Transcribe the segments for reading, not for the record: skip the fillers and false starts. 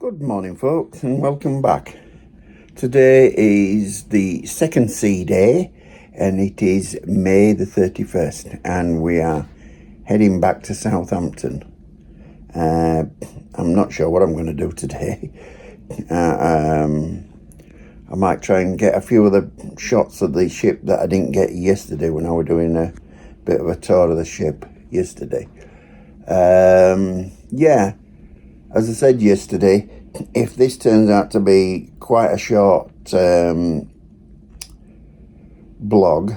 Good morning, folks, and welcome back. Today is the second sea day, and it is May the 31st, and we are heading back to Southampton. I'm not sure what I'm going to do today. I might try and get a few of the shots of the ship that I didn't get yesterday when I was doing a bit of a tour of the ship yesterday. As I said yesterday, if this turns out to be quite a short blog,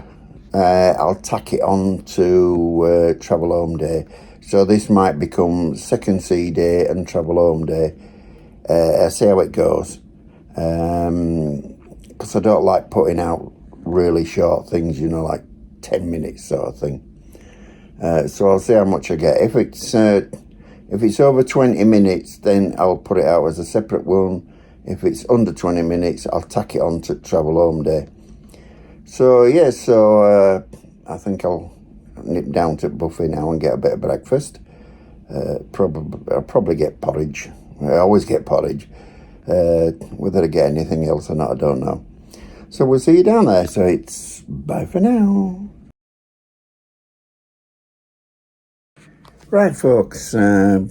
I'll tack it on to Travel Home Day. So this might become second sea day and Travel Home Day. I'll see how it goes. Because I don't like putting out really short things, like 10 minutes sort of thing. So I'll see how much I get. If it's over 20 minutes, then I'll put it out as a separate one. If it's under 20 minutes, I'll tack it on to Travel Home Day. So I think I'll nip down to Buffet now and get a bit of breakfast. I'll probably get porridge. I always get porridge. Whether I get anything else or not, I don't know. So we'll see you down there. So it's bye for now. Right, folks, I'm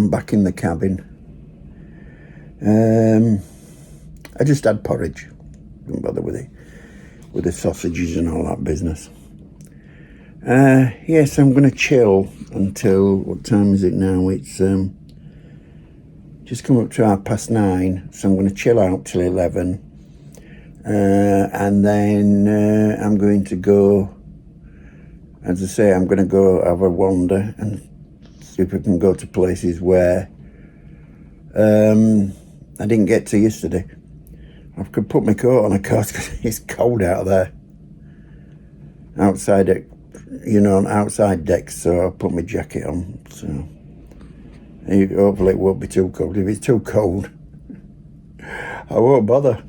back in the cabin. I just had porridge. Didn't bother with the sausages and all that business. Yes, I'm going to chill until, what time is it now? It's just come up to 9:30, so I'm going to chill out till 11. And then I'm going to go, as I say, I'm going to go have a wander and see if we can go to places where I didn't get to yesterday. I could put my coat on, of course, because it's cold out there. Outside on outside decks, so I'll put my jacket on. So hopefully it won't be too cold. If it's too cold, I won't bother.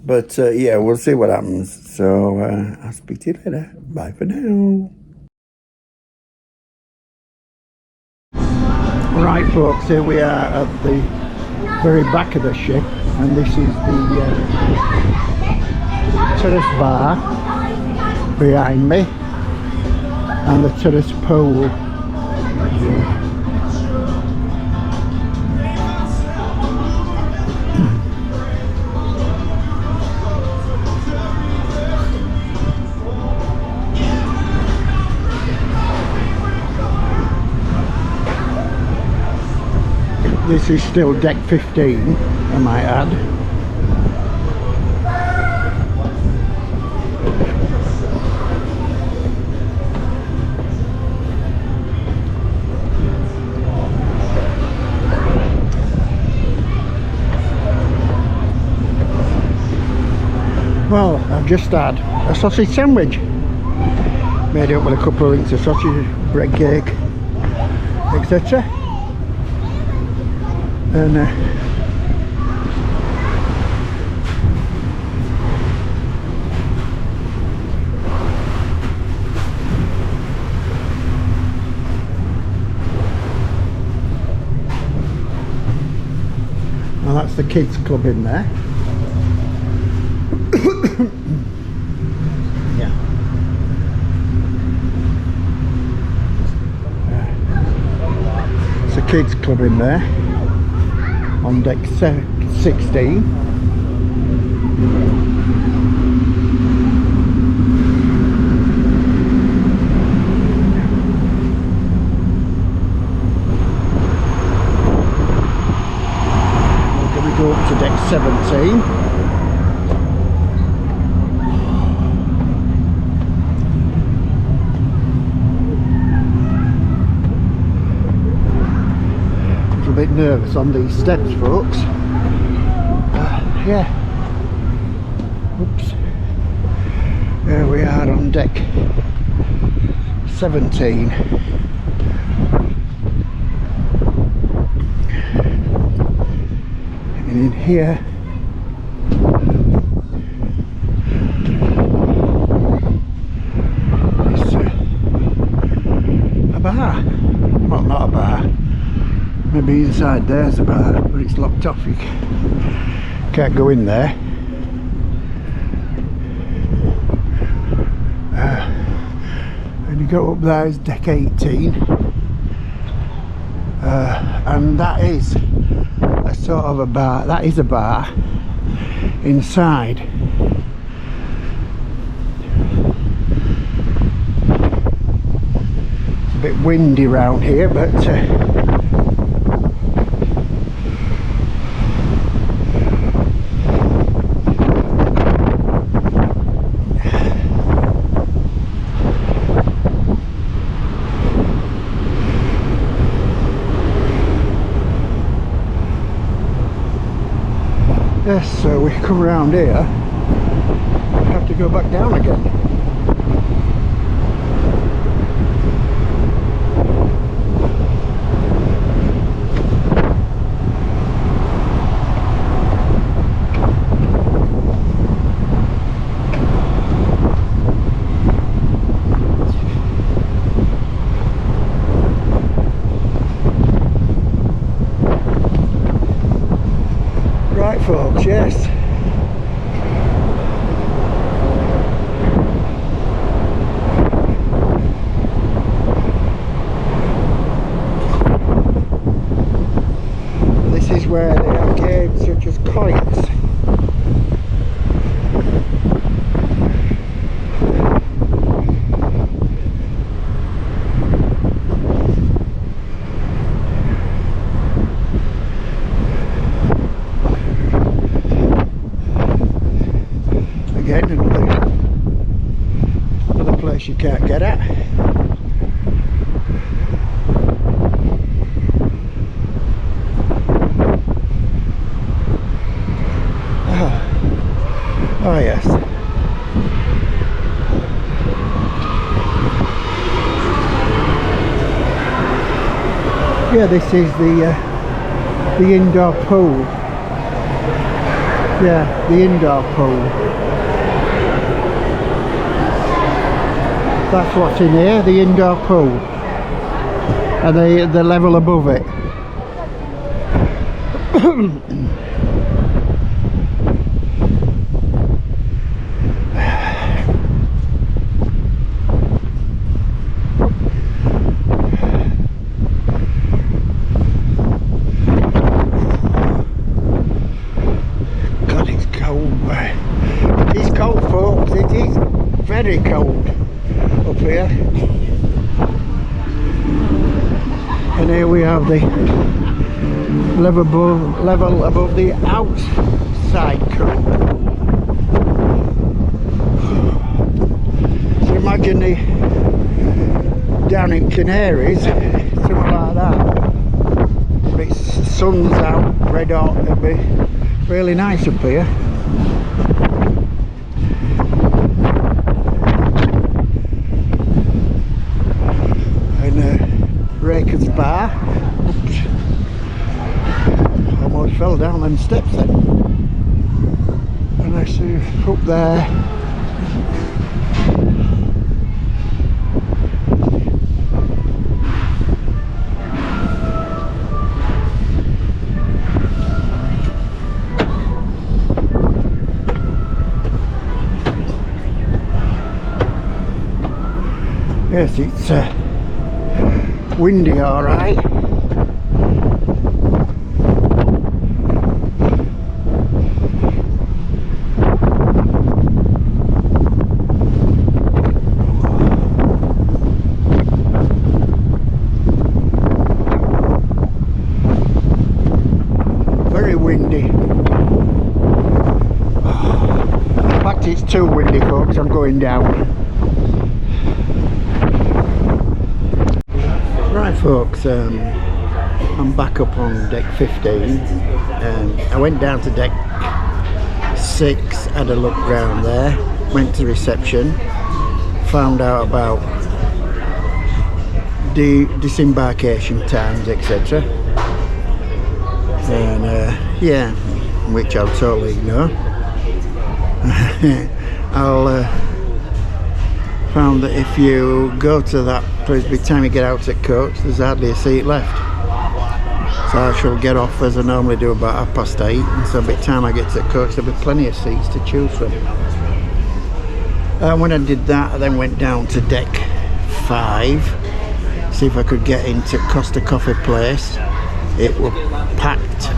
But we'll see what happens. So I'll speak to you later. Bye for now. Right, folks, here we are at the very back of the ship, and this is the terrace bar behind me, and the terrace pool. This is still deck 15, I might add. Well, I've just had a sausage sandwich. Made it up with a couple of links of sausage, bread cake, etc. And well, that's the kids club in there. Yeah. It's a kids club in there. On deck 16. We're going to go up to deck 17. A bit nervous on these steps, folks. Oops. There we are on deck 17. And in here is a bar. Well, not a bar. Maybe it's inside there's a bar, but it's locked off. You can't go in there. And you go up there is deck 18, and that is a sort of a bar. That is a bar inside. It's a bit windy round here, but yes, so we come around here, we have to go back down again. Right folks, yes. This is where they have games such as coins. Again, another place you can't get at. Oh yes. Yeah, this is the indoor pool. Yeah, the indoor pool. That's what's in here, the indoor pool, and the level above it. God, it's cold. It is cold, folks. It is very cold up here. And here we have the level above the outside current. So imagine down in Canaries, something like that. If the sun's out, red hot, it'll be really nice up here. Raker's Bar. Oops. Almost fell down them steps then. And I see up there. Yes, it's windy, all right. Very windy. In fact, it's too windy, folks. I'm going down. Right folks, I'm back up on deck 15. I went down to deck 6, had a look round there, went to reception, found out about the disembarkation times, etc. And yeah, which I'll totally ignore. Found that if you go to that place, by the time you get out at coach, there's hardly a seat left. So I shall get off as I normally do about 8:30, and so by the time I get to the coach there'll be plenty of seats to choose from. And when I did that, I then went down to deck 5, see if I could get into Costa Coffee Place. It was packed,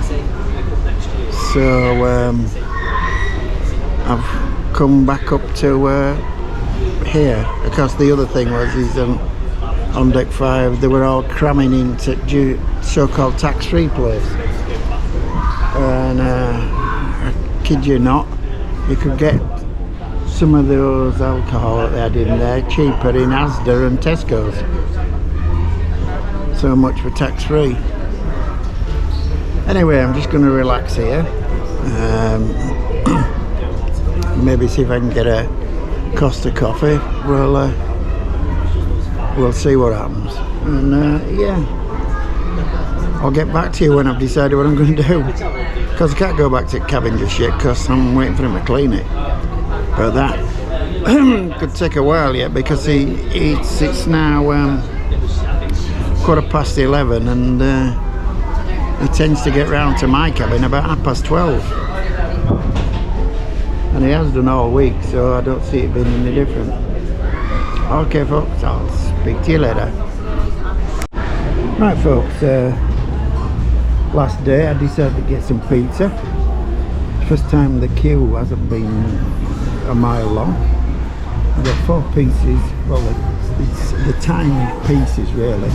so I've come back up to here, because the other thing was is on deck 5 they were all cramming into so-called tax-free place, and I kid you not, you could get some of those alcohol that they had in there cheaper in Asda and Tesco's. So much for tax-free. Anyway, I'm just going to relax here, maybe see if I can get a Costa coffee. We'll see what happens, and yeah, I'll get back to you when I've decided what I'm going to do, because I can't go back to the cabin just yet because I'm waiting for him to clean it. But that could take a while yet, because it's now 11:15, and he tends to get round to my cabin about 12:30, and he has done all week, so I don't see it being any different. Okay folks, I'll speak to you later. Right folks, last day I decided to get some pizza. First time the queue hasn't been a mile long. I got 4 pieces, well it's the tiny pieces really.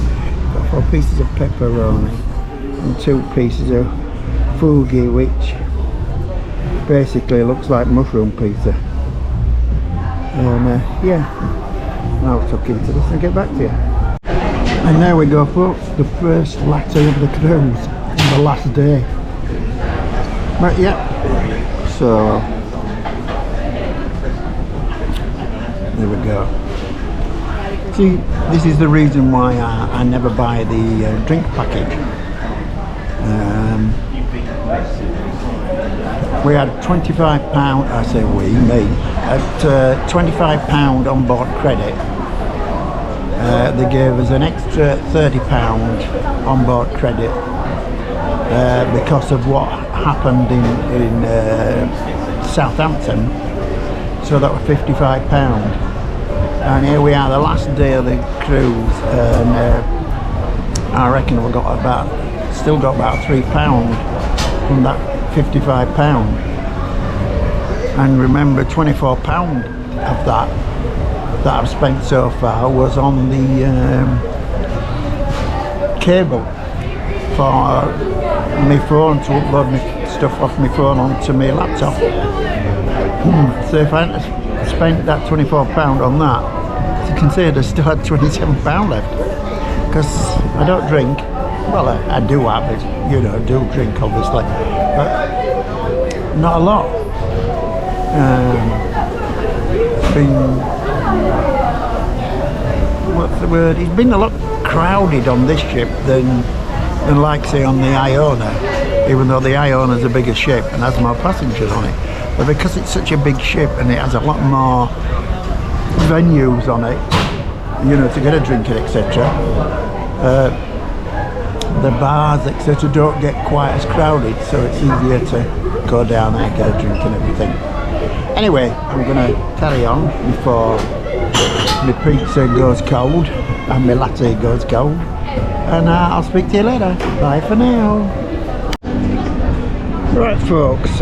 Got 4 pieces of pepperoni and 2 pieces of fugi, which basically looks like mushroom pizza. And yeah, I'll tuck into this and get back to you. And there we go folks, the first latte of the cruise on the last day. But yeah, so there we go. See, this is the reason why I never buy the drink package. We had £25, I say we, me, at £25 on board credit. They gave us an extra £30 on board credit because of what happened in Southampton, so that was £55. And here we are, the last day of the cruise, and I reckon we still got about £3 from that £55. And remember, £24 of that I've spent so far was on the cable for my phone, to upload my stuff off my phone onto my laptop. So if I hadn't spent that £24 on that, you can say I still had £27 left, because I don't drink. Well, I do have it, you know, I do drink obviously, but not a lot. It's been, what's the word? It's been a lot crowded on this ship than like say on the Iona, even though the Iona's a bigger ship and has more passengers on it. But because it's such a big ship and it has a lot more venues on it, you know, to get a drink and etc., the bars etc. don't get quite as crowded, so it's easier to go down there and get a drink and everything. Anyway, I'm going to carry on before my pizza goes cold and my latte goes cold, and I'll speak to you later. Bye for now. Right folks,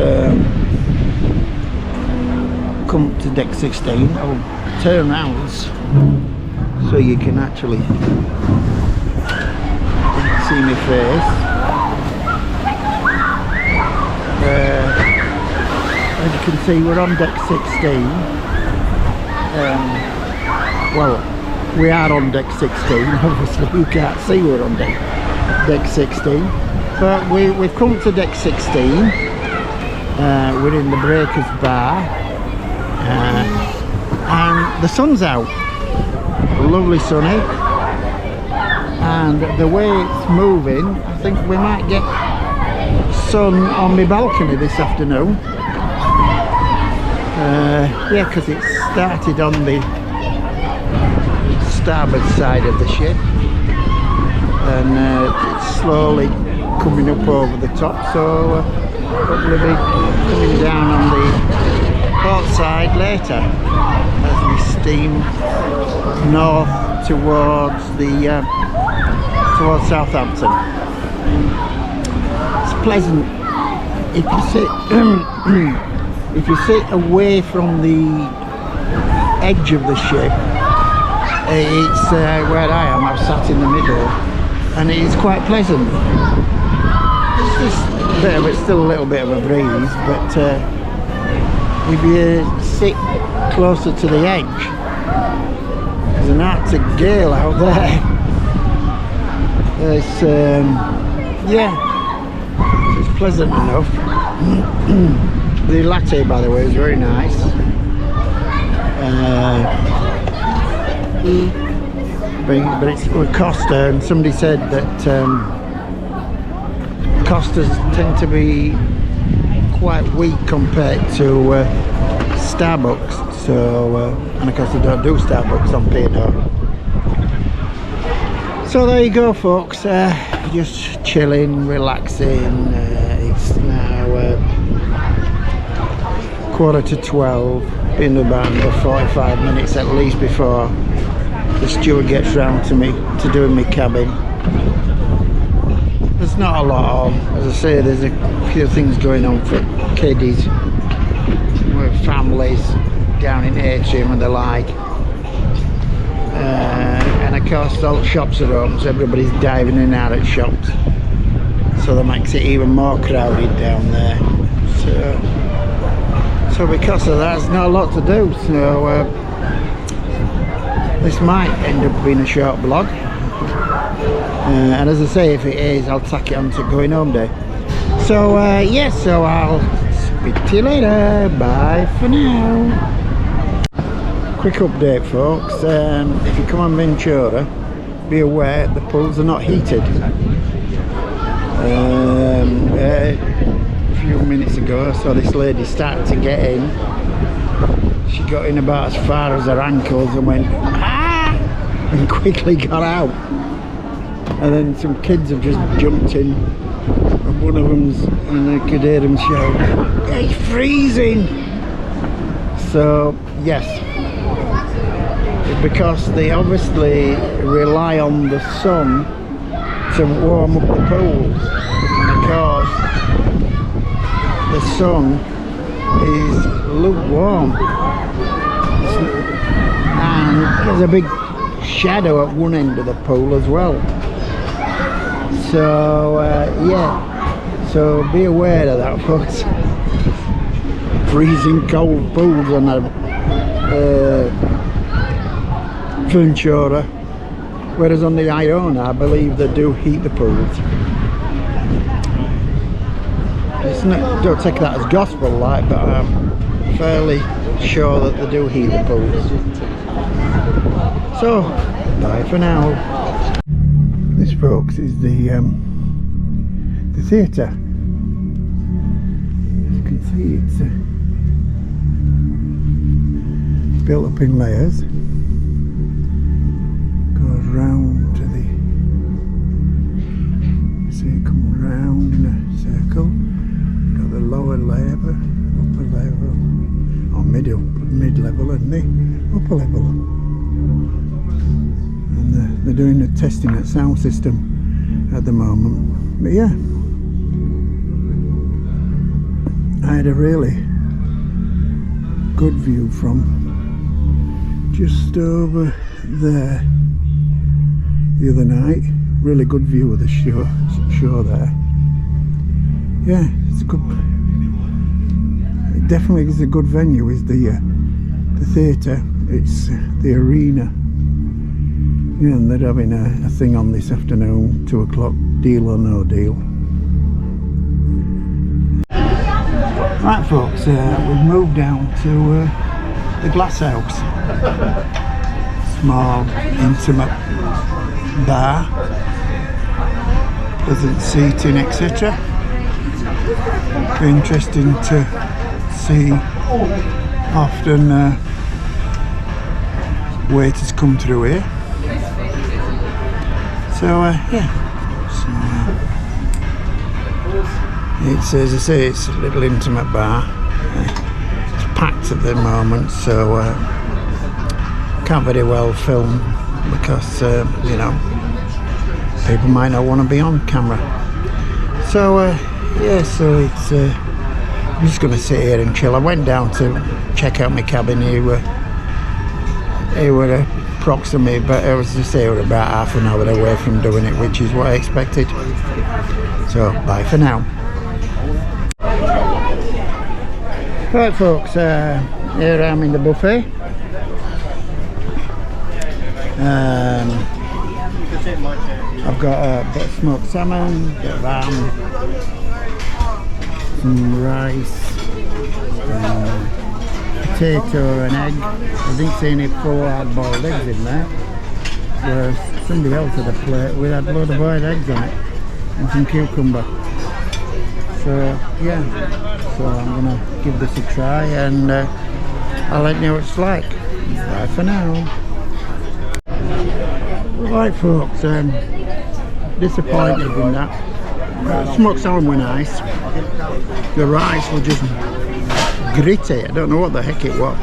come to deck 16. I'll turn round so you can actually see my face. As you can see, we're on deck 16. Well, we are on deck 16. Obviously you can't see we're on deck 16, but we've come to deck 16. We're in the breakers bar, and the sun's out, lovely sunny, and the way it's moving, I think we might get sun on my balcony this afternoon. Yeah, because it started on the starboard side of the ship, and it's slowly coming up over the top, so hopefully be coming down on the port side later as we steam north towards towards Southampton. It's pleasant if you sit if you sit away from the edge of the ship. It's where I am. I've sat in the middle, and it is quite pleasant. It's just a bit of it, still a little bit of a breeze, but if you sit closer to the edge, there's an Arctic gale out there. It's yeah, it's pleasant enough. The latte, by the way, is very nice. But it's with Costa, and somebody said that Costas tend to be quite weak compared to Starbucks. So, and of course they don't do Starbucks on P&O. So there you go, folks. Just chilling, relaxing. It's now 11:45. Been about another 45 minutes at least before the steward gets round to me to doing my cabin. There's not a lot on. As I say, there's a few things going on for kiddies with families down in Atrium and the like. And of course all the shops are open, so everybody's diving in and out at shops. So that makes it even more crowded down there. So because of that, there's not a lot to do. So this might end up being a short vlog. And as I say, if it is, I'll tack it on to going home day. So yes, so I'll speak to you later. Bye for now. Quick update, folks. If you come on Ventura, be aware the pools are not heated. A few minutes ago I saw this lady starting to get in. She got in about as far as her ankles and went ah, and quickly got out. And then some kids have just jumped in, and one of them's, and I could hear them shout, "It's freezing!" So yes, it's because they obviously rely on the sun to warm up the pools, because the sun is lukewarm, and there's a big shadow at one end of the pool as well. So yeah, so be aware of that, folks. Freezing cold pools on a Ventura, whereas on the Iona I believe they do heat the pools. It's not, don't take that as gospel like, but I'm fairly sure that they do heat the pools. So bye for now. This, folks, is the theatre. As you can see, it's built up in layers. Goes round to the. See it comes round in a circle. Got the lower level, upper level, or mid level, and the upper level. They're doing the testing at sound system at the moment. But yeah, I had a really good view from just over there the other night. Really good view of the shore there. Yeah, it's a good. It definitely is a good venue. Is the theatre? It's the arena. Yeah, and they're having a thing on this afternoon, 2 o'clock, deal or no deal. Right, folks, we've moved down to the glass house. Small, intimate bar, pleasant seating, etc. Be interesting to see. Often waiters come through here. So yeah, so, It's, as I say, it's a little intimate bar. It's packed at the moment, so can't very well film because you know, people might not want to be on camera. So yeah, so it's I'm just going to sit here and chill. I went down to check out my cabin. He were approximately, but I was just here about half an hour away from doing it, which is what I expected. So bye for now. Right folks, here I am in the buffet. I've got a bit of smoked salmon, a bit of ham, some rice, potato and egg. I didn't see any full hard boiled eggs in there. Whereas somebody else had a plate with a load of boiled eggs on it and some cucumber. So yeah, so I'm gonna give this a try and I'll let you know what it's like. Bye for now. Right folks, disappointed in that. Smoked salmon were nice. The rice was just gritty. I don't know what the heck it was.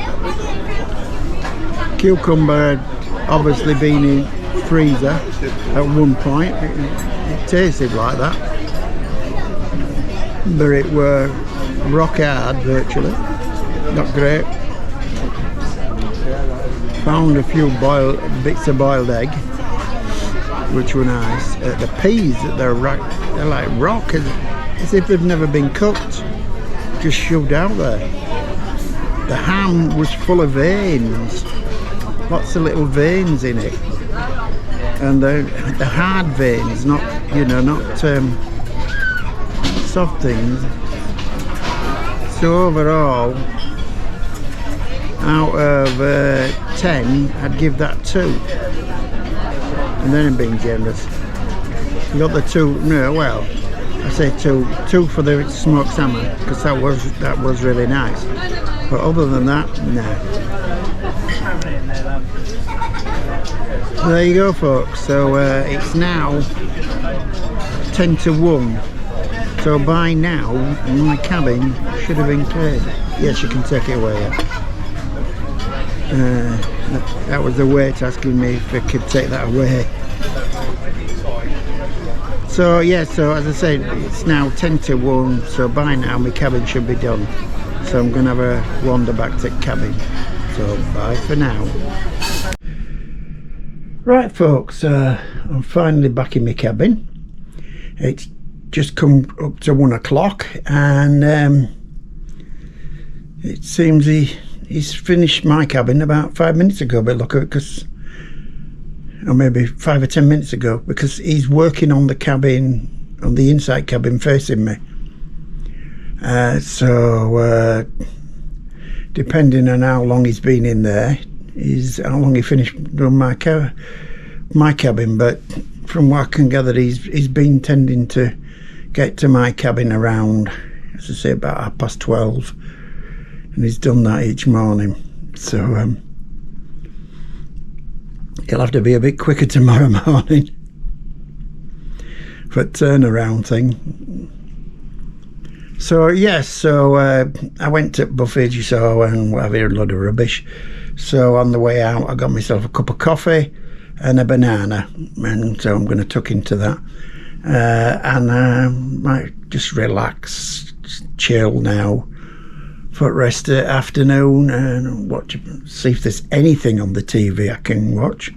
Cucumber had obviously been in freezer at one point. It tasted like that. But it were rock hard virtually. Not great. Found a few bits of boiled egg, which were nice. The peas, they're like rock, as if they've never been cooked, just shoved out there. The ham was full of veins, lots of little veins in it, and the hard veins, not, you know, not soft things. So overall, out of 10, I'd give that 2. And then I'm being generous. You got the 2, no, well, I say 2 for the smoked salmon, because that was really nice. But other than that, no. So there you go folks, so it's now 10 to 1. So by now, my cabin should have been cleared. Yes, you can take it away. That was the wait asking me if I could take that away. So yeah, so as I said, it's now 10 to 1, so by now my cabin should be done. So I'm going to have a wander back to cabin. So bye for now. Right folks, I'm finally back in my cabin. It's just come up to 1 o'clock and it seems he's finished my cabin about 5 minutes ago, but look at it, because, or maybe 5 or 10 minutes ago, because he's working on the cabin, on the inside cabin facing me. So depending on how long he's been in there is how long he finished doing my cabin. But from what I can gather, he's been tending to get to my cabin around, as I say, about 12:30. And he's done that each morning, so he'll have to be a bit quicker tomorrow morning for a turnaround thing. So yes, so I went to buffet, you saw, and whatever, a lot of rubbish. So on the way out, I got myself a cup of coffee and a banana, and so I'm going to tuck into that and might just relax, just chill now. For the rest of the afternoon and watch, see if there's anything on the TV I can watch.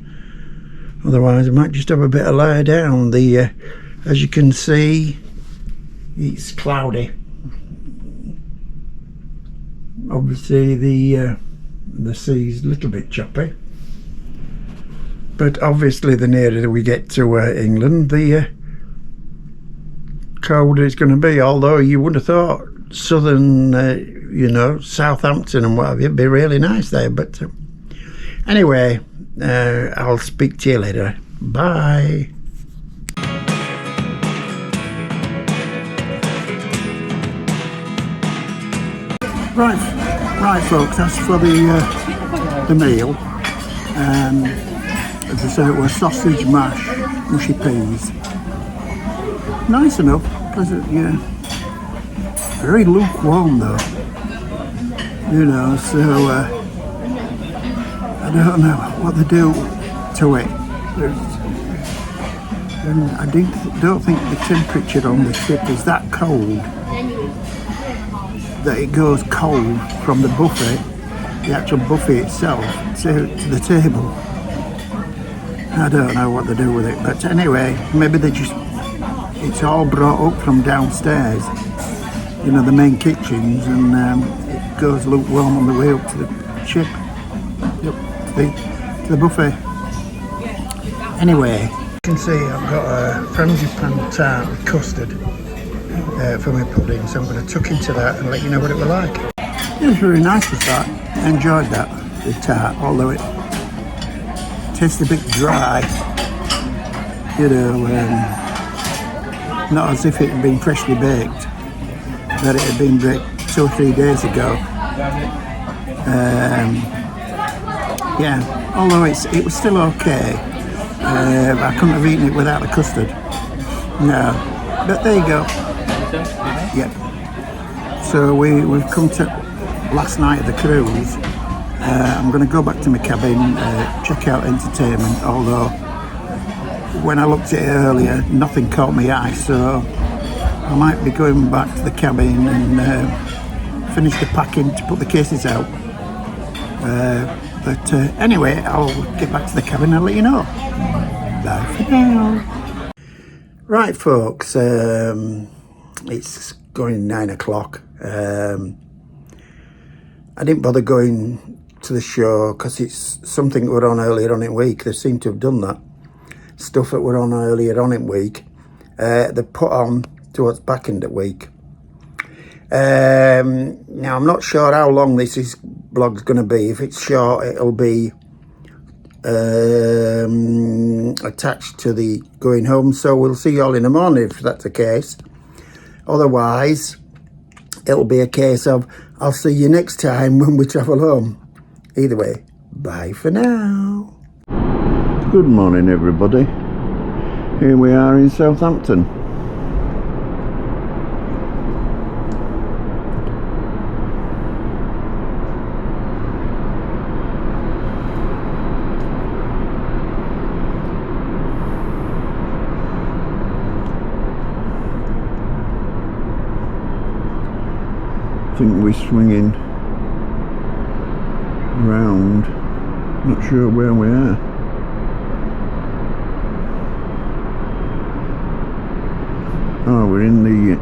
Otherwise I might just have a bit of lie down. As you can see, it's cloudy. Obviously the sea's a little bit choppy, but obviously the nearer we get to England, the colder it's going to be. Although you would have thought southern, you know, Southampton and whatever, it'd be really nice there. But anyway, I'll speak to you later. Bye. Right folks, that's for the meal. As I say, it was sausage, mash, mushy peas. Nice enough. pleasant, yeah. Very lukewarm though, you know, so I don't know what they do to it. And I don't think the temperature on the ship is that cold that it goes cold from the buffet, the actual buffet itself, to the table. I don't know what they do with it, but anyway, maybe it's all brought up from downstairs, you know, the main kitchens, and it goes lukewarm on the way up to the ship, to the buffet. Anyway, you can see I've got a frangipane tart with custard for my pudding, so I'm going to tuck into that and let you know what it was like. It was really nice with that. I enjoyed that, the tart, although it tastes a bit dry, you know, not as if it had been freshly baked, that it had been baked 2 or 3 days ago. Yeah, although it was still okay. I couldn't have eaten it without the custard. No, but there you go. Yep. So we've come to last night of the cruise. I'm going to go back to my cabin, check out entertainment, although when I looked at it earlier, nothing caught my eye, so I might be going back to the cabin and finish the packing to put the cases out. But anyway, I'll get back to the cabin and let you know. Bye for now. Right, folks, it's going 9 o'clock. I didn't bother going to the show because it's something that were on earlier on in the week. They seem to have done that. Stuff that were on earlier on in the week, they put on towards back end of the week. Now, I'm not sure how long this blog's going to be. If it's short, it'll be attached to the going home. So we'll see you all in the morning if that's the case. Otherwise, it'll be a case of I'll see you next time when we travel home. Either way, bye for now. Good morning, everybody. Here we are in Southampton. I think we're swinging round, not sure where we are. Oh, we're in the,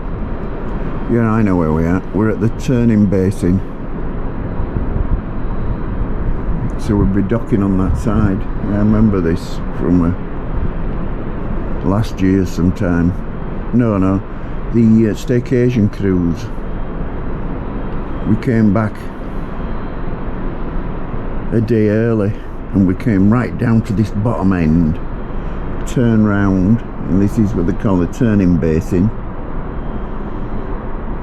yeah, I know where we are. We're at the turning basin. So we'll be docking on that side. I remember this from last year sometime. No, the staycation cruise. We came back a day early and we came right down to this bottom end, turn round, and this is what they call the turning basin,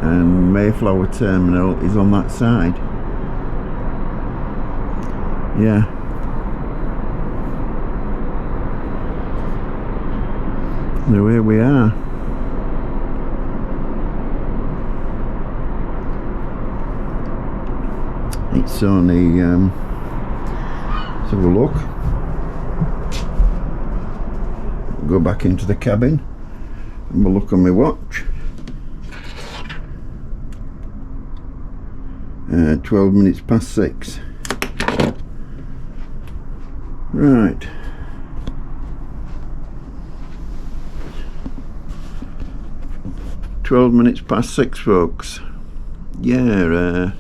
and Mayflower Terminal is on that side. Yeah, so here we are. It's only, let's have a look. Go back into the cabin and we'll look on my watch. 12 minutes past 6. Right. "12 minutes past 6, folks. Yeah,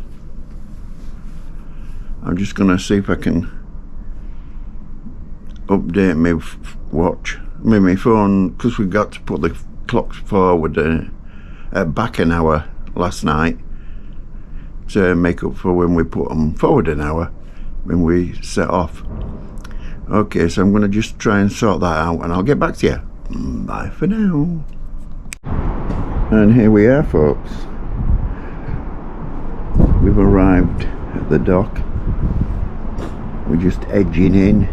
I'm just gonna see if I can update my watch, my phone, because we got to put the clocks forward back an hour last night to make up for when we put them forward an hour when we set off. Okay, so I'm going to just try and sort that out and I'll get back to you. Bye for now. And here we are, folks. We've arrived at the dock. We're just edging in.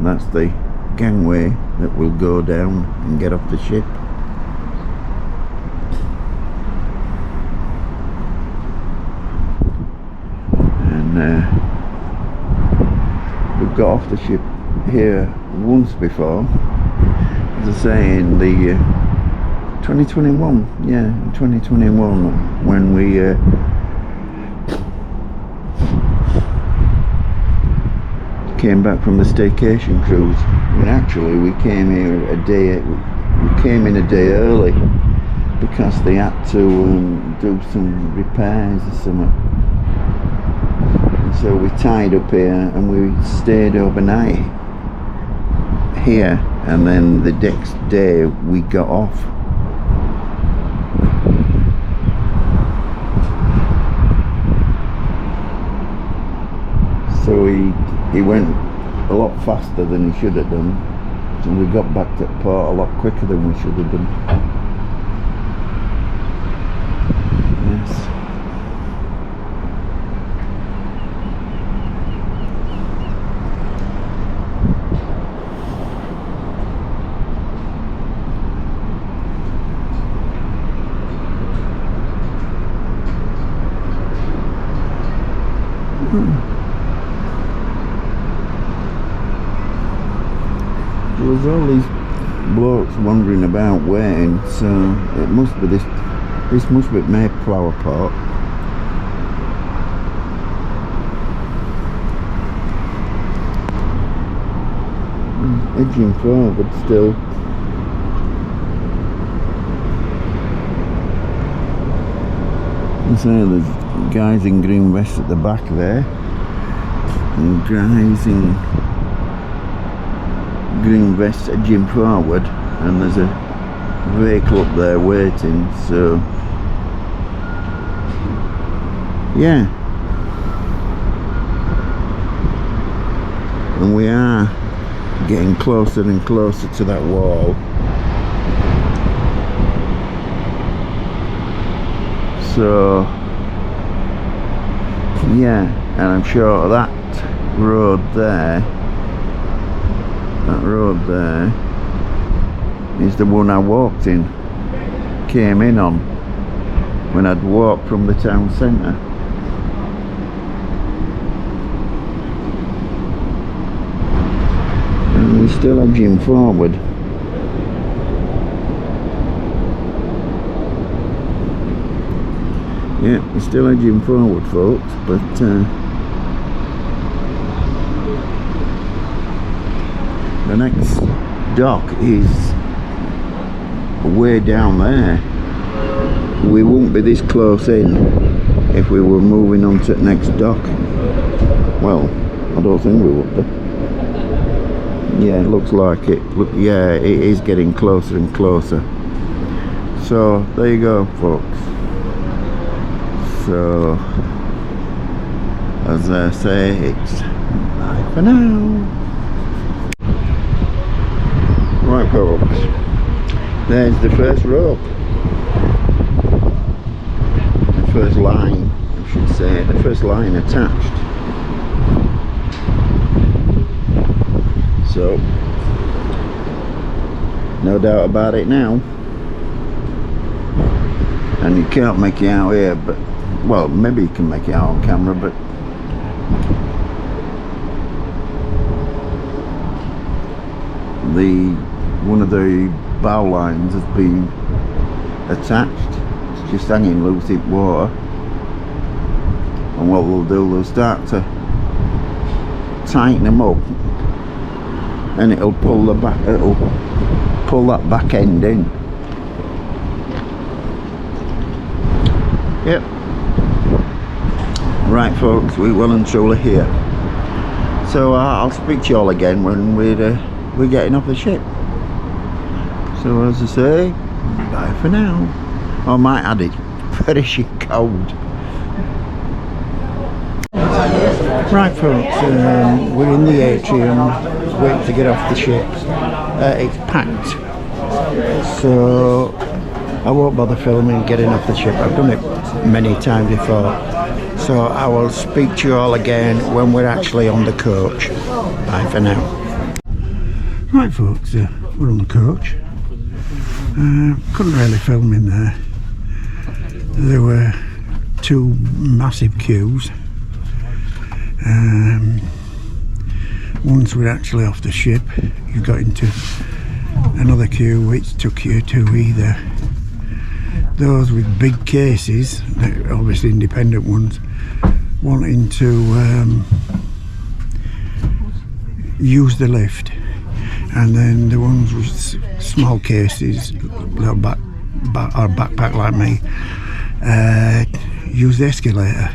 That's the gangway that will go down and get off the ship. And we've got off the ship here once before, as I say, in the 2021, yeah, in 2021, when we came back from the staycation cruise. And actually we came here we came in a day early because they had to do some repairs or something. And so we tied up here and we stayed overnight here, and then the next day we got off. So he went a lot faster than he should have done, so we got back to port a lot quicker than we should have done. Yes. There was all these blokes wandering about waiting, so it must be this must be Mayflower Port. Edging forward still. And so there's guys in green vests at the back there, and guys in green vests edging forward, and there's a vehicle up there waiting, so yeah. And we are getting closer and closer to that wall. So yeah, and I'm sure that road there is the one I came in on when I'd walked from the town centre. And we're still edging forward. Yeah, we're still edging forward, folks, but the next dock is way down there. We wouldn't be this close in if we were moving on to the next dock. Well, I don't think we would be. Yeah, it looks like it. Look, yeah, it is getting closer and closer. So there you go, folks. So as I say, it's bye for now. Right, folks, there's the first rope, the first line, I should say, the first line attached. So, no doubt about it now. And you can't make it out here, but, well, maybe you can make it out on camera, but one of the bow lines has been attached. It's just hanging loose in water, and what they'll do, they'll start to tighten them up, and it'll pull that back end in. Yep. Right, folks, we're well and truly here. So I'll speak to you all again when we're getting off the ship. So as I say, bye for now. I might add it, very cold. Right, folks, we're in the atrium, waiting to get off the ship. It's packed, so I won't bother filming getting off the ship. I've done it many times before. So I will speak to you all again when we're actually on the coach. Bye for now. Right folks, we're on the coach. Couldn't really film in there. There were two massive queues. Once we're actually off the ship, you got into another queue which took you to either those with big cases, obviously independent ones, wanting to use the lift, and then the ones with small cases, little backpack like me, use the escalator.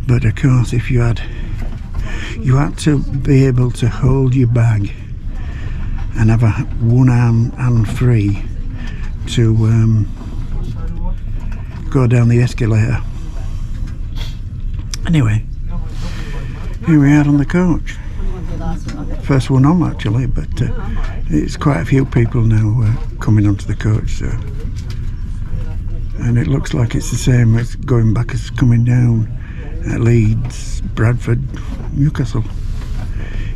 But of course, if you had to be able to hold your bag and have one arm and free to go down the escalator. Anyway, here we are on the coach. First one on actually, but it's quite a few people now coming onto the coach, so. And it looks like it's the same as going back as coming down at Leeds, Bradford, Newcastle.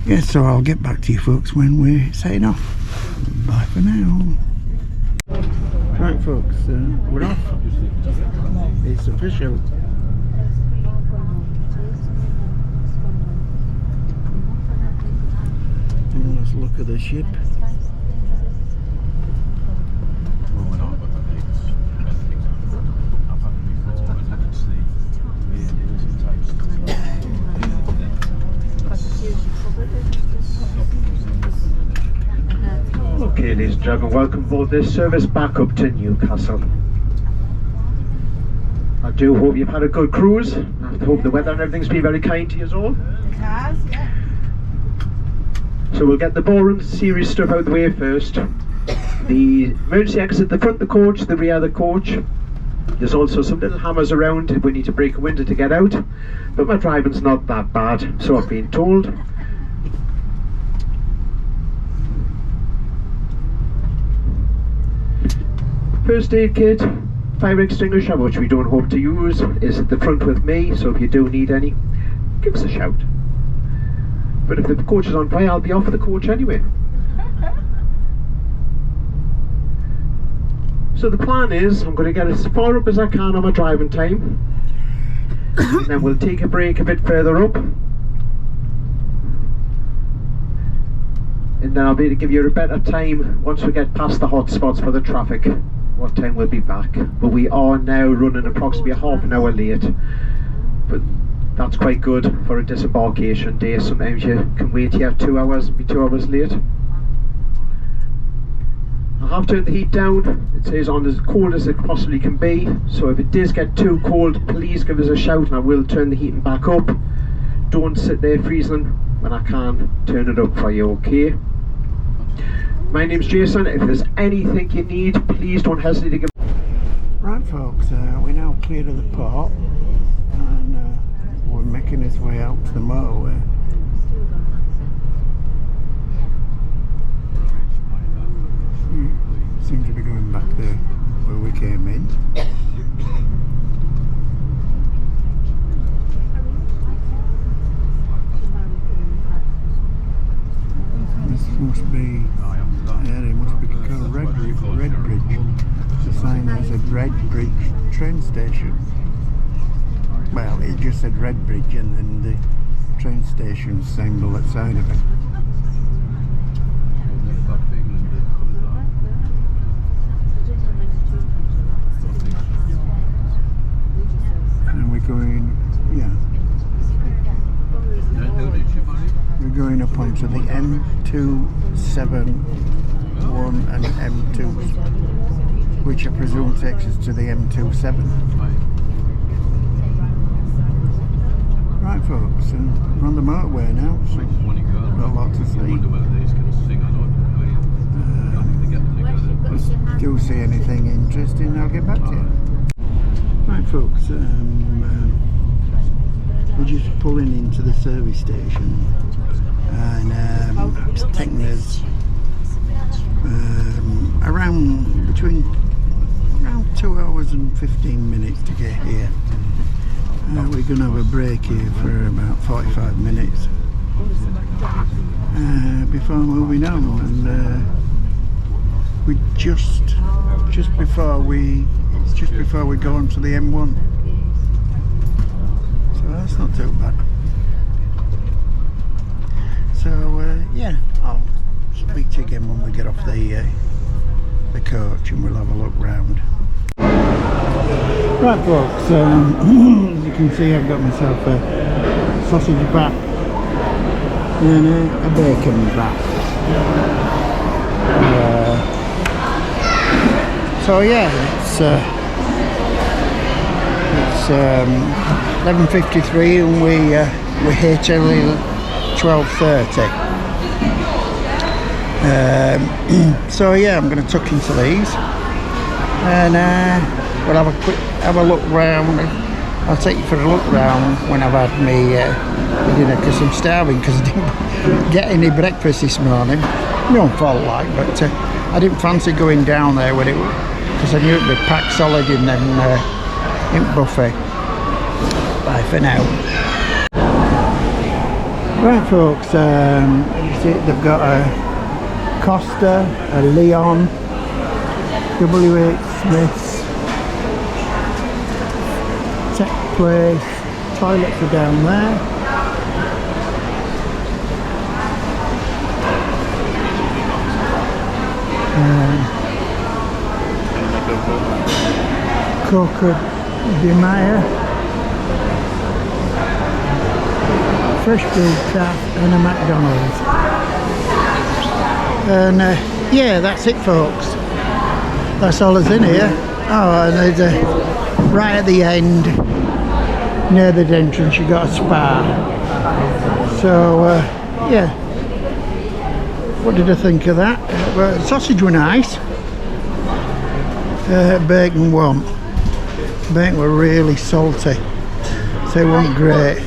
Yeah, so I'll get back to you folks when we're setting off. Bye for now. Right folks, we're off. It's official. And let's look at the ship. Okay, ladies and gentlemen, welcome aboard this service back up to Newcastle. I do hope you've had a good cruise. I hope the weather and everything's been very kind to you all. It has, yeah. So we'll get the boring, serious stuff out the way first. The emergency exit at the front of the coach, the rear of the coach. There's also some little hammers around if we need to break a window to get out. But my driving's not that bad, so I've been told. First aid kit, fire extinguisher, which we don't hope to use, is at the front with me, so if you do need any, give us a shout. But if the coach is on fire, I'll be off the coach anyway. So the plan is, I'm going to get as far up as I can on my driving time, and then we'll take a break a bit further up, and then I'll be able to give you a better time once we get past the hot spots for the traffic, what time we'll be back. But we are now running approximately half an hour late, but that's quite good for a disembarkation day. Sometimes you can wait here 2 hours and be 2 hours late. I have turned the heat down. It says on as cold as it possibly can be, so if it does get too cold, please give us a shout and I will turn the heating back up. Don't sit there freezing when I can turn it up for you, okay? My name's Jason. If there's anything you need, please don't hesitate to give. Right folks, we're now clear of the port and we're making his way out to the motorway. Seem to be going back there where we came in. This must be, yeah, it must be called Red Bridge. The sign there said Red Bridge train station. Well, it just said Red Bridge and then the train station symbol outside of it. And we're going, yeah. We're going up onto the M271 and M2, which I presume takes us to the M27. Right folks, and we're on the motorway now, so got a lot to see. If you do see anything interesting, I'll get back to you. Right folks, we're just pulling into the service station and it's taking us around 2 hours and 15 minutes to get here. We're going to have a break here for about 45 minutes. before moving on, and we just before we go on to the M1, so that's not too bad. So yeah, I'll speak to you again when we get off the coach, and we'll have a look round. Right folks, as you can see, I've got myself a sausage back and a bacon back. So yeah, it's 11:53 and we're here till 12:30. So yeah, I'm going to tuck into these, and we'll have a look round. I'll take you for a look round when I've had my dinner, because I'm starving, because I didn't get any breakfast this morning. My own fault, like, but I didn't fancy going down there with it, because I knew it'd be packed solid in them in buffet. Bye for now. Right folks, you see they've got a Costa, a Leon, W.H. Smith's, Tech Place, toilets are down there. Coca de Meyer, fresh brewed tap, and a McDonald's. And yeah, that's it folks, that's all that's in here. Oh, and there's right at the end near the entrance you got a spa. So yeah, what did I think of that? Well, the sausage were nice, bacon were really salty, so it wasn't great,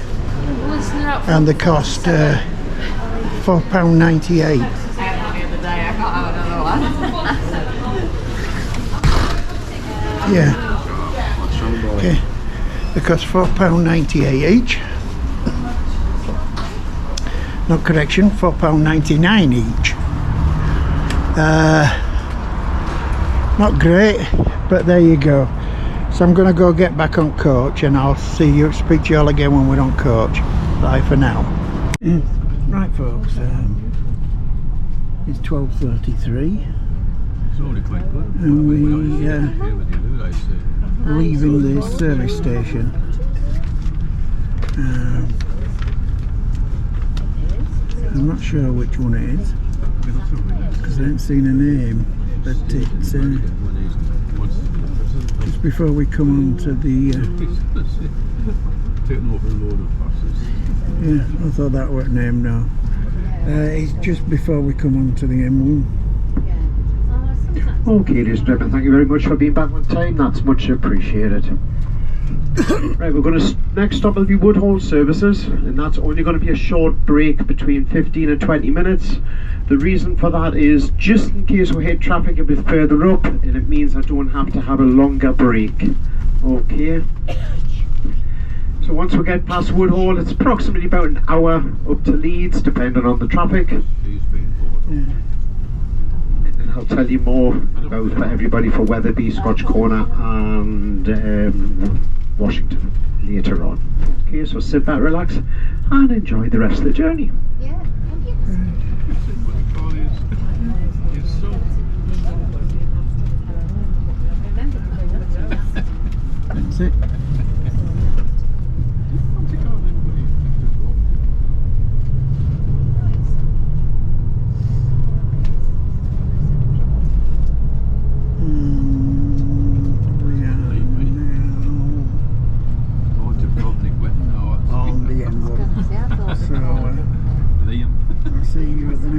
and the cost £4.98. Yeah. Okay. They cost £4.98 each. No correction, £4.99 each. Not great, but there you go. So I'm going to go get back on coach, and I'll speak to you all again when we're on coach. Bye for now. Right folks, it's 12:33. And we're leaving the service station. I'm not sure which one it is, because I haven't seen a name, but it's just before we come on to the yeah, I thought that was name now. It's just before we come on to the M1. Okay, ladies and gentlemen, thank you very much for being back on time. That's much appreciated. Right, we're going to next stop will be Woodhall services, and that's only going to be a short break between 15 and 20 minutes. The reason for that is just in case we hit traffic a bit further up, and it means I don't have to have a longer break. Okay. So once we get past Woodhall, it's approximately about an hour up to Leeds, depending on the traffic. I'll tell you more about for everybody for Wetherby, Scotch Corner and Washington later on. Okay, so sit back, relax and enjoy the rest of the journey. Yeah, thank you. That's it.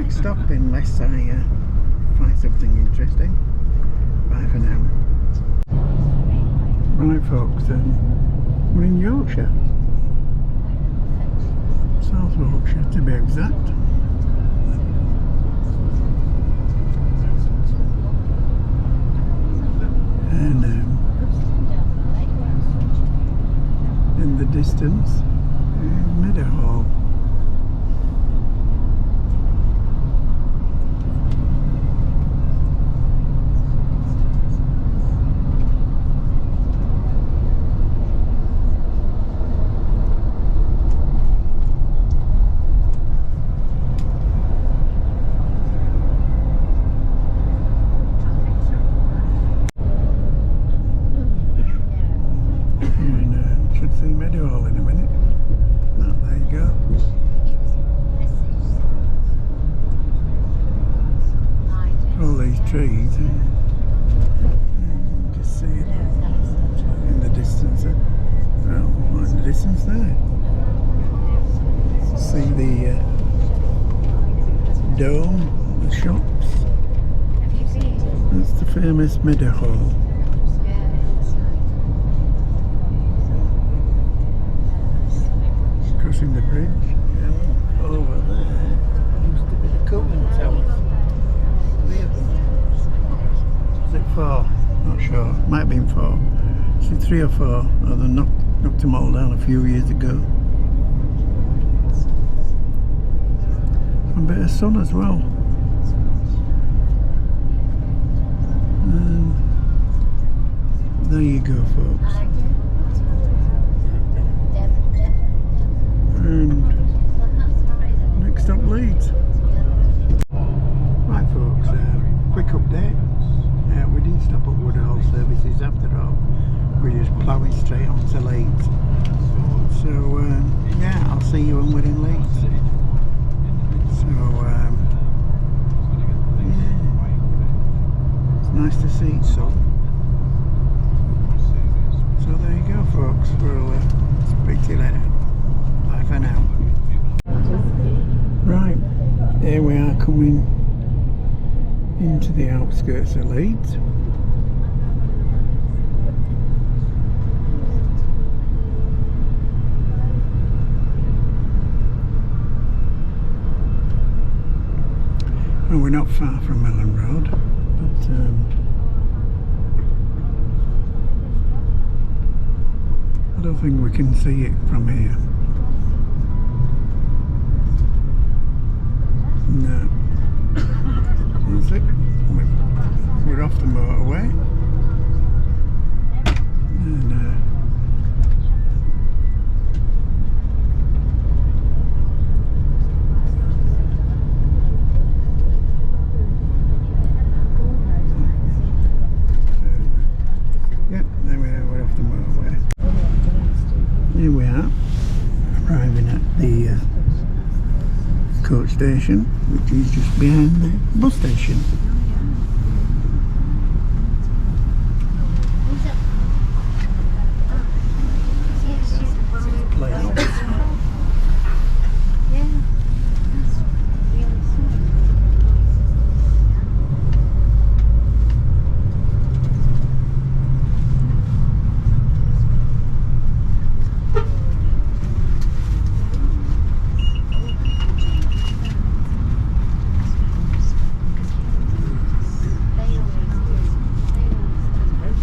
Stop unless I find something interesting. Bye for now. Right folks, we're in Yorkshire, South Yorkshire to be exact. And in the distance, Meadowhall. see Meadowhall in a minute. Oh, there you go. All these trees, and just see it in the distance. Well, right in the distance there. See the dome, the shops. That's the famous Meadowhall. Crossing the bridge, and over there used to be the Coleman Towers. 3 of them. Was it 4? Not sure. Might have been 4. Is it 3 or 4? Oh, they knocked them all down a few years ago. A bit of sun as well. And there you go, folks. And next up, Leeds. Right, folks, quick update. We didn't stop at Woodhall services after all. We're just ploughing straight on to Leeds. So, yeah, I'll see you when we're in Leeds. So, yeah, it's nice to see some. So there you go, folks. We'll speak to you later. Bye for now. Right, here we are coming into the outskirts of Leeds. Well, we're not far from Ellen Road, but I don't think we can see it from here. No. That's it. We're off the motorway. And yep, there we are, we're off the motorway. Here we are, arriving at the coach station, which is just behind the bus station.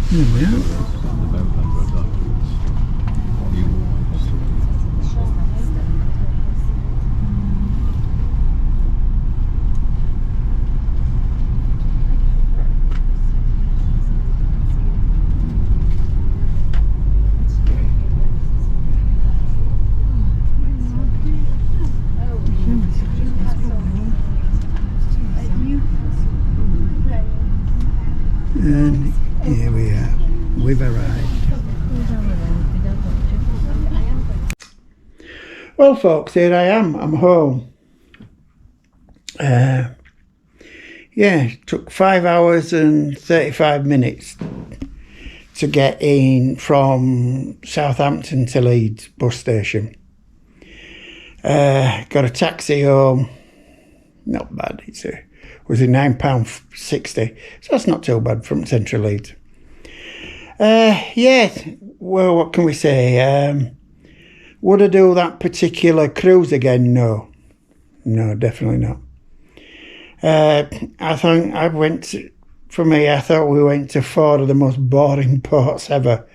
Here we are. And here we are. We've arrived. Well, folks, here I am. I'm home. Yeah, it took 5 hours and 35 minutes to get in from Southampton to Leeds bus station. Got a taxi home. Not bad. It was a £9.60, so that's not too bad from central Leeds. Yeah, well, what can we say? Would I do that particular cruise again? No, definitely not. I think I thought we went to 4 of the most boring ports ever.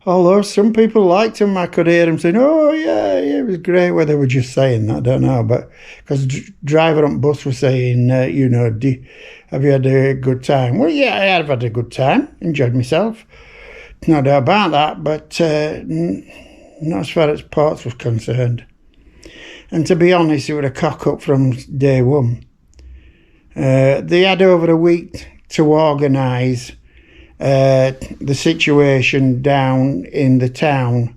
Although some people liked them, I could hear them saying, "Oh yeah, it was great." Whether they were just saying that, I don't know. But because driver on bus was saying, have you had a good time? Well, yeah, I have had a good time. Enjoyed myself. No doubt about that. But not as far as ports was concerned. And to be honest, it was a cock up from day one. They had over a week to organise the situation down in the town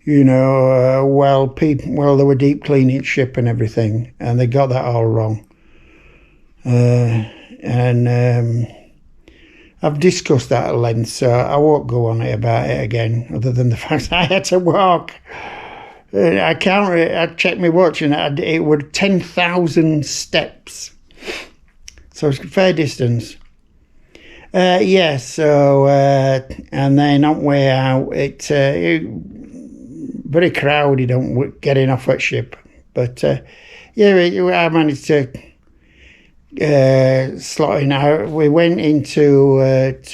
they were deep cleaning ship and everything, and they got that all wrong. I've discussed that at length, so I won't go on about it again, other than the fact I had to walk. I checked my watch, and it was 10,000 steps. So it's a fair distance. And then on the way out, it very crowded on getting off at ship. But I managed to slot in. We went into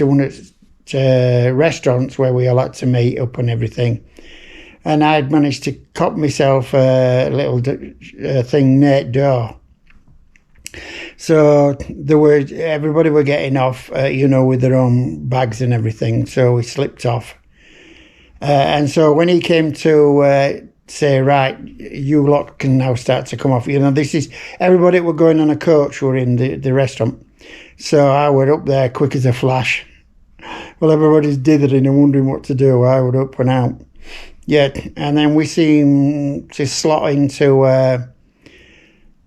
one of the restaurants where we all had to meet up and everything. And I'd managed to cop myself a little thing near the door. So everybody were getting off, with their own bags and everything. So we slipped off. And so when he came to say, right, you lot can now start to come off. This is everybody were going on a coach were in the restaurant. So I were up there quick as a flash. Well, everybody's dithering and wondering what to do. I were up and out. Yeah, and then we seemed to slot into a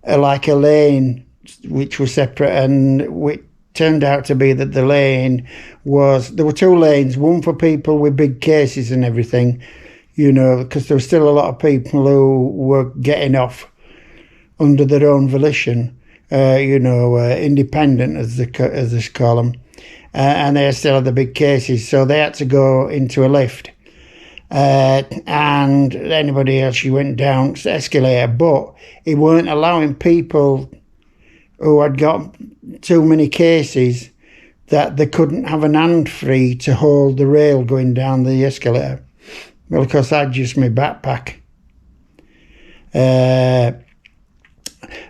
lane which was separate, and it turned out to be that the lane there were two lanes, one for people with big cases and everything, because there were still a lot of people who were getting off under their own volition, independent as they call them, and they still had the big cases, so they had to go into a lift. And anybody else, you went down the escalator, but he weren't allowing people who had got too many cases that they couldn't have an hand free to hold the rail going down the escalator. Well, of course, I'd just my backpack.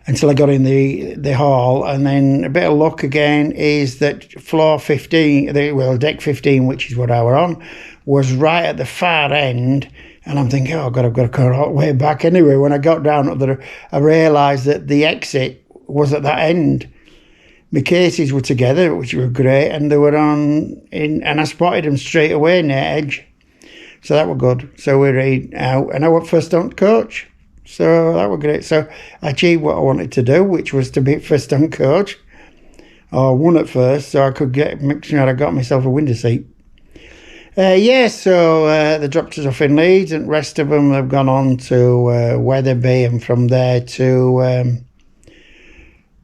Until I got in the hall, and then a bit of luck again is that floor 15, deck 15, which is what I were on, was right at the far end, and I'm thinking, oh God, I've got to go all the way back. Anyway, when I got down up there, I realised that the exit was at that end. My cases were together, which were great, and they were and I spotted them straight away near edge. So that were good. So we were out, and I went first on coach. So that was great. So I achieved what I wanted to do, which was to be first on coach, or one at first, so I could make sure I got myself a window seat. So they dropped us off in Leeds, and the rest of them have gone on to Wetherby, and from there to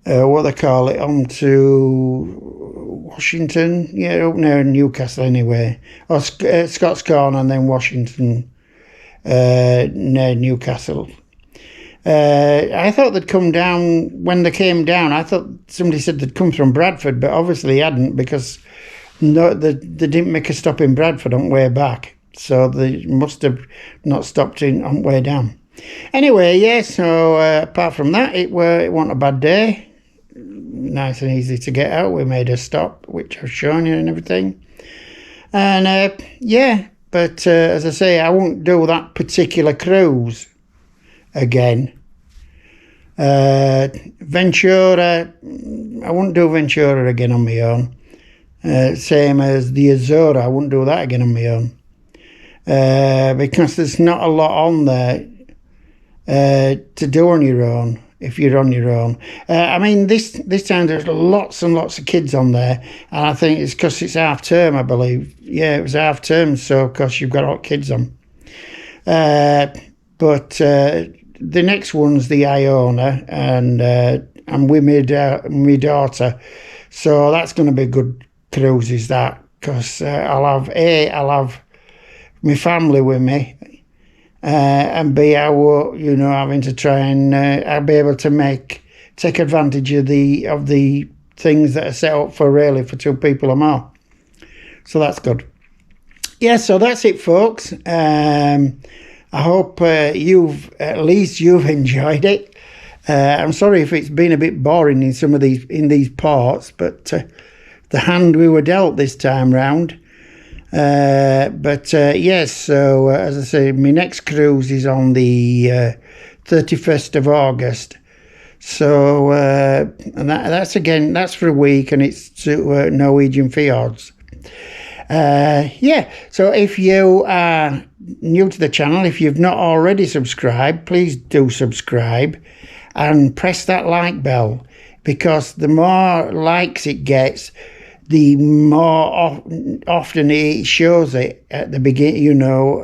what they call it, on to Washington, up near Newcastle anyway, or Scott's Corner, and then Washington near Newcastle. I thought they'd come down. When they came down, I thought somebody said they'd come from Bradford, but obviously they hadn't, because they didn't make a stop in Bradford on the way back, so they must have not stopped on the way down. Anyway, so apart from that, it wasn't a bad day. Nice and easy to get out. We made a stop, which I've shown you and everything. And but as I say, I won't do that particular cruise again. Ventura, I wouldn't do Ventura again on my own. Same as the Azora, I wouldn't do that again on my own. Because there's not a lot on there to do on your own, if you're on your own. This time there's lots and lots of kids on there, and I think it's because it's half term, I believe. Yeah, it was half term, so of course you've got all kids on. But the next one's the Iona, and I'm with my daughter, so that's going to be good cruises, that, because I'll have my family with me, and B, I will, having to try and I'll be able to take advantage of the things that are set up for two people or more. So that's good. Yeah, so that's it, folks. I hope you've enjoyed it. I'm sorry if it's been a bit boring in these parts, but the hand we were dealt this time round. Yes, so as I say, my next cruise is on the 31st of August. So and that's for a week, and it's to Norwegian fjords. Yeah, so if you are new to the channel, if you've not already subscribed, please do subscribe and press that like bell, because the more likes it gets, the more often it shows it at the beginning, you know,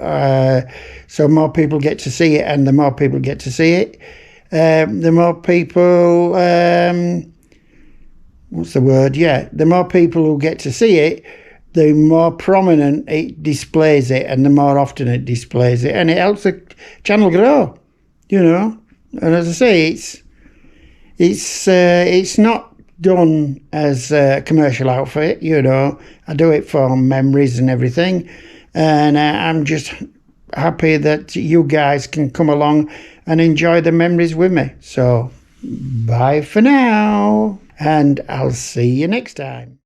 so more people get to see it, and the more people get to see it, the more people, what's the word? Yeah, the more people who get to see it, the more prominent it displays it, and the more often it displays it, and it helps the channel grow, you know. And as I say, it's not done as a commercial outfit, you know. I do it for memories and everything, and I'm just happy that you guys can come along and enjoy the memories with me. So bye for now, and I'll see you next time.